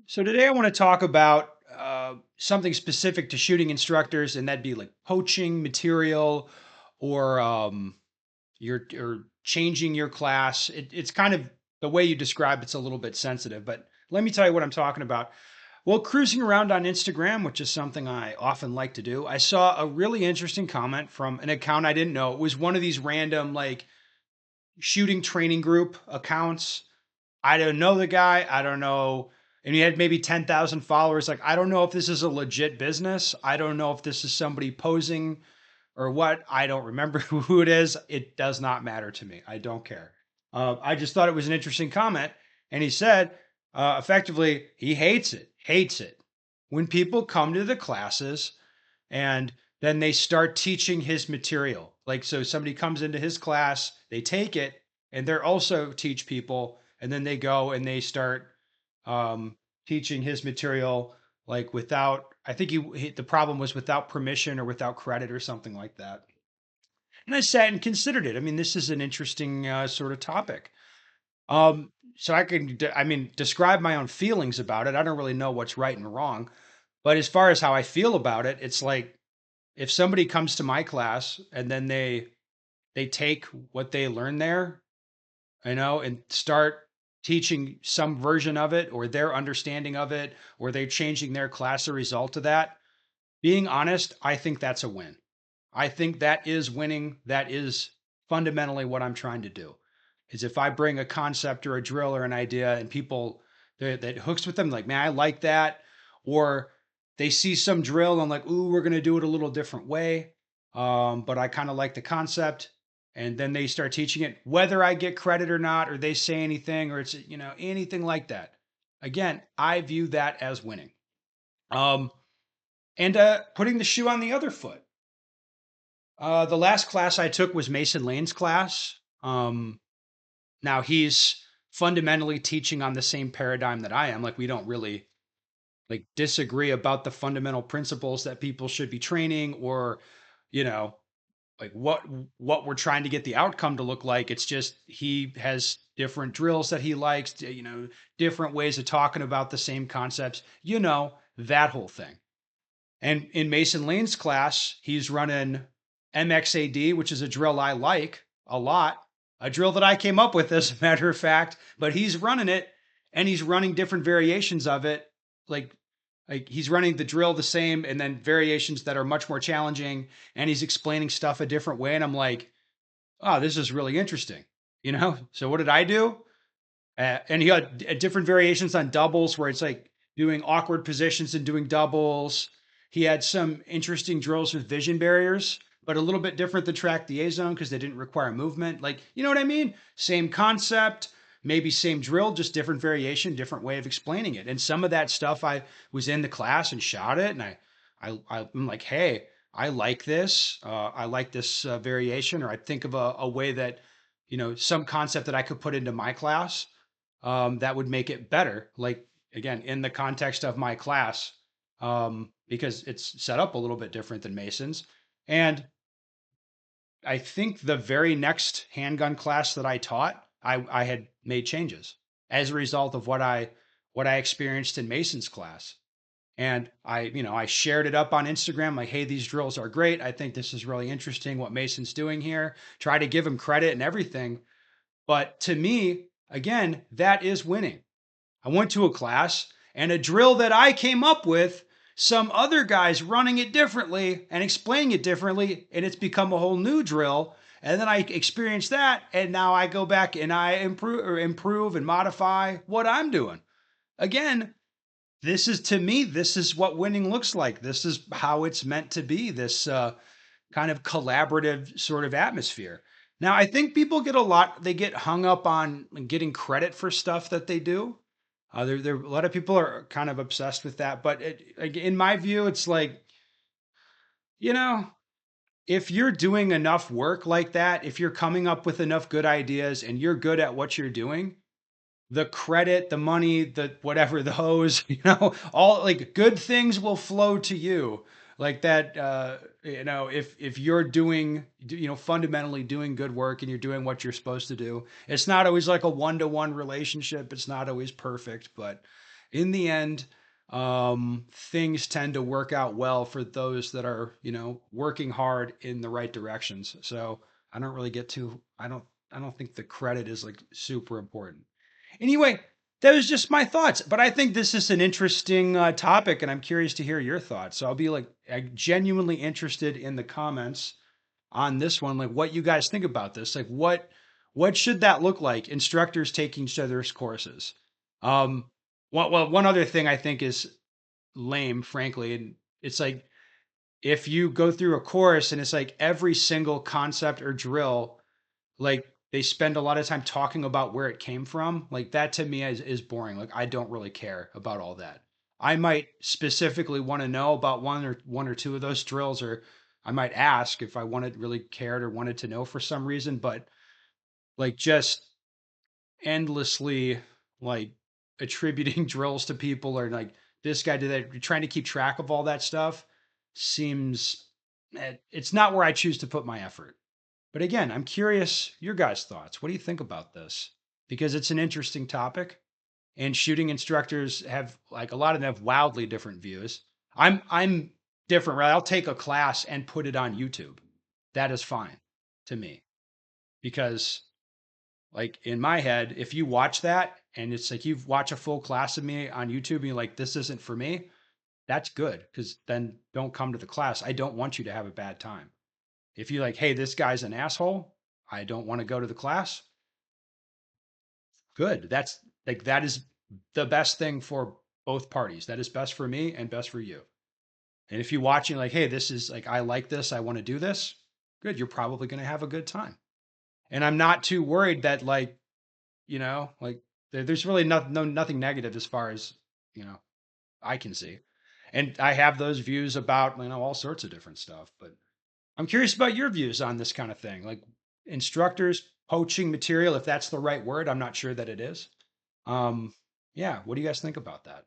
So today I want to talk about something specific to shooting instructors, and that'd be like poaching material or you're changing your class. It's kind of the way you describe it's a little bit sensitive, but let me tell you what I'm talking about. Well, cruising around on Instagram, which is something I often like to do, I saw a really interesting comment from an account I didn't know. It was one of these random like shooting training group accounts. I don't know the guy. I don't know. And he had maybe 10,000 followers. Like, I don't know if this is a legit business. I don't know if this is somebody posing or what. I don't remember who it is. It does not matter to me. I don't care. I just thought it was an interesting comment. And he said, effectively, he hates it. When people come to the classes and then they start teaching his material. Like, so somebody comes into his class, they take it, and they're also teach people, and then they go and they start um, teaching his material like without. I think the problem was without permission or without credit or something like that. And I sat and considered it. I mean, this is an interesting sort of topic. So I can, I mean, describe my own feelings about it. I don't really know what's right and wrong, but as far as how I feel about it, it's like if somebody comes to my class and then they take what they learn there, and start teaching some version of it or their understanding of it, or they're changing their class as a result of that, being honest, I think that's a win. I think that is winning. That is fundamentally what I'm trying to do. Is if I bring a concept or a drill or an idea and people that hooks with them, like, man, I like that. Or they see some drill and like, ooh, we're going to do it a little different way. But I kind of like the concept. And then they start teaching it, whether I get credit or not, or they say anything, or it's, anything like that. Again, I view that as winning. Um, and putting the shoe on the other foot. The last class I took was Mason Lane's class. Now he's fundamentally teaching on the same paradigm that I am. Like, we don't really like disagree about the fundamental principles that people should be training, or you know like what we're trying to get the outcome to look like. It's just he has different drills that he likes, different ways of talking about the same concepts, that whole thing. And in Mason Lane's class, he's running MXAD, which is a drill I like a lot, a drill that I came up with, as a matter of fact. But he's running it, and he's running different variations of it. Like, like he's running the drill the same, and then variations that are much more challenging. And he's explaining stuff a different way. And I'm like, oh, this is really interesting. So what did I do? And he had different variations on doubles where it's like doing awkward positions and doing doubles. He had some interesting drills with vision barriers, but a little bit different than track the A zone because they didn't require movement. Like, you know what I mean? Same concept, maybe same drill, just different variation, different way of explaining it. And some of that stuff I was in the class and shot it, and I'm like, hey, I like this. I like this variation, or I think of a way that, some concept that I could put into my class that would make it better. Like, again, in the context of my class, because it's set up a little bit different than Mason's. And I think the very next handgun class that I taught, I had made changes as a result of what I experienced in Mason's class. And I shared it up on Instagram, like, hey, these drills are great. I think this is really interesting what Mason's doing here. Try to give him credit and everything. But to me, again, that is winning. I went to a class and a drill that I came up with, some other guys running it differently and explaining it differently, and it's become a whole new drill. And then I experienced that, and now I go back and I improve and modify what I'm doing. Again, this is, to me, this is what winning looks like. This is how it's meant to be. This kind of collaborative sort of atmosphere. Now, I think people they get hung up on getting credit for stuff that they do. A lot of people are kind of obsessed with that. But in my view, it's like, you know, if you're doing enough work like that, if you're coming up with enough good ideas and you're good at what you're doing, the credit, the money, the whatever, the hose, all like good things will flow to you. Like that, if you're doing, fundamentally doing good work and you're doing what you're supposed to do, it's not always like a one-to-one relationship. It's not always perfect, but in the end, things tend to work out well for those that are, working hard in the right directions. So I don't really get too, I don't think the credit is like super important. Anyway, that was just my thoughts, but I think this is an interesting topic, and I'm curious to hear your thoughts. So I'll be like genuinely interested in the comments on this one, like what you guys think about this. Like what should that look like? Instructors taking each other's courses. Um, one other thing I think is lame, frankly, and it's like if you go through a course and it's like every single concept or drill, like they spend a lot of time talking about where it came from. Like that to me is boring. Like I don't really care about all that. I might specifically want to know about one or two of those drills, or I might ask if I wanted really cared or wanted to know for some reason, but like just endlessly like attributing drills to people or like this guy did that, trying to keep track of all that stuff seems it's not where I choose to put my effort. But again, I'm curious your guys' thoughts. What do you think about this? Because it's an interesting topic, and shooting instructors have like a lot of them have wildly different views. I'm different, right? I'll take a class and put it on YouTube. That is fine to me because like in my head, if you watch that and it's like you've watched a full class of me on YouTube and you're like, this isn't for me, that's good because then don't come to the class. I don't want you to have a bad time. If you're like, hey, this guy's an asshole, I don't want to go to the class, good. That's like, that is the best thing for both parties. That is best for me and best for you. And if you're watching, like, hey, this is like, I like this, I want to do this, good. You're probably going to have a good time. And I'm not too worried that, like, like there's really nothing negative as far as, you know, I can see. And I have those views about, all sorts of different stuff. But I'm curious about your views on this kind of thing, like instructors poaching material, if that's the right word. I'm not sure that it is. Um, yeah, what do you guys think about that?